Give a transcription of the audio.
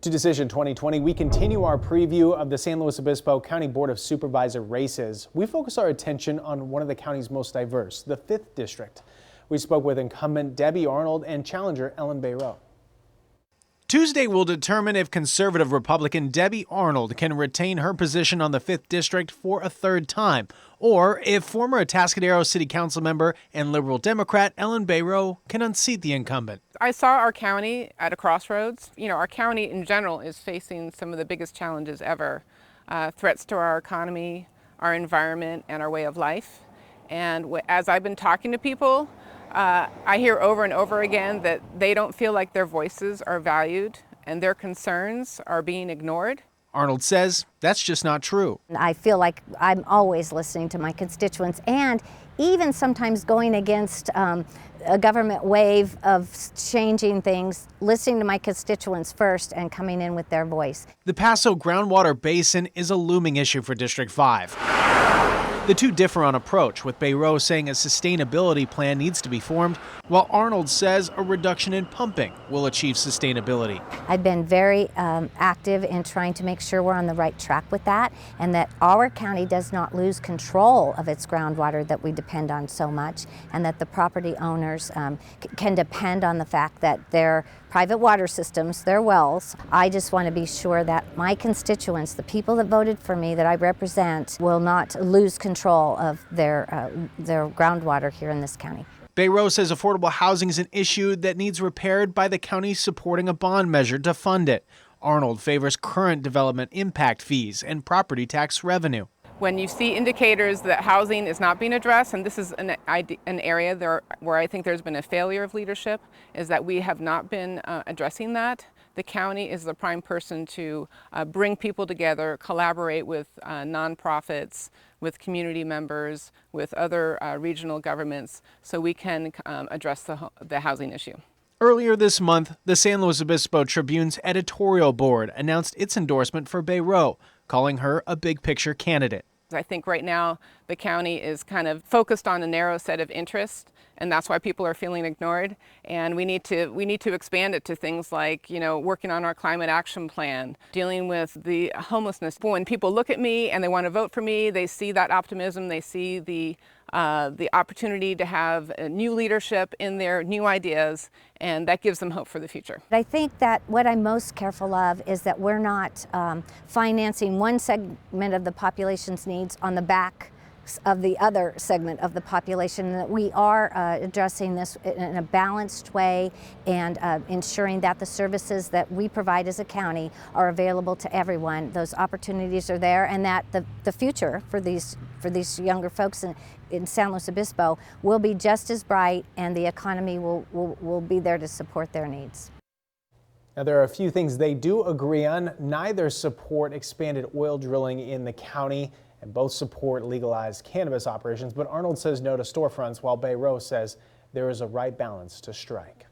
To Decision 2020, we continue our preview of the San Luis Obispo County Board of Supervisor races. We focus our attention on one of the county's most diverse, the 5th District. We spoke with incumbent Debbie Arnold and challenger Ellen Bayreau. Tuesday will determine if conservative Republican Debbie Arnold can retain her position on the 5th District for a third time, or if former Atascadero City Council member and Liberal Democrat Ellen Bayreau can unseat the incumbent. I saw our county at a crossroads. Our county in general is facing some of the biggest challenges ever. Threats to our economy, our environment, and our way of life. And as I've been talking to people, I hear over and over again that they don't feel like their voices are valued and their concerns are being ignored. Arnold says that's just not true. I feel like I'm always listening to my constituents, and even sometimes going against a government wave of changing things, listening to my constituents first and coming in with their voice. The Paso groundwater basin is a looming issue for District 5. The two differ on approach, with Bayreau saying a sustainability plan needs to be formed, while Arnold says a reduction in pumping will achieve sustainability. I've been very active in trying to make sure we're on the right track with that, and that our county does not lose control of its groundwater that we depend on so much, and that the property owners can depend on the fact that their private water systems, their wells. I just want to be sure that my constituents, the people that voted for me, that I represent, will not lose control of their groundwater here in this county. Bayreau says affordable housing is an issue that needs repaired by the county supporting a bond measure to fund it. Arnold favors current development impact fees and property tax revenue. When you see indicators that housing is not being addressed, and this is an area where I think there's been a failure of leadership, is that we have not been addressing that. The county is the prime person to bring people together, collaborate with nonprofits, with community members, with other regional governments, so we can address the housing issue. Earlier this month, the San Luis Obispo Tribune's editorial board announced its endorsement for Bayreau, calling her a big picture candidate. I think right now the county is kind of focused on a narrow set of interests, and that's why people are feeling ignored. And we need to expand it to things like, working on our climate action plan, dealing with the homelessness. When people look at me and they want to vote for me, they see that optimism, they see the opportunity to have new leadership in their new ideas, and that gives them hope for the future. I think that what I'm most careful of is that we're not financing one segment of the population's needs on the back of the other segment of the population, that we are addressing this in a balanced way and ensuring that the services that we provide as a county are available to everyone. Those opportunities are there, and that the future for these younger folks in San Luis Obispo will be just as bright, and the economy will be there to support their needs. Now, there are a few things they do agree on. Neither support expanded oil drilling in the county, and both support legalized cannabis operations, but Arnold says no to storefronts, while Bayreau says there is a right balance to strike.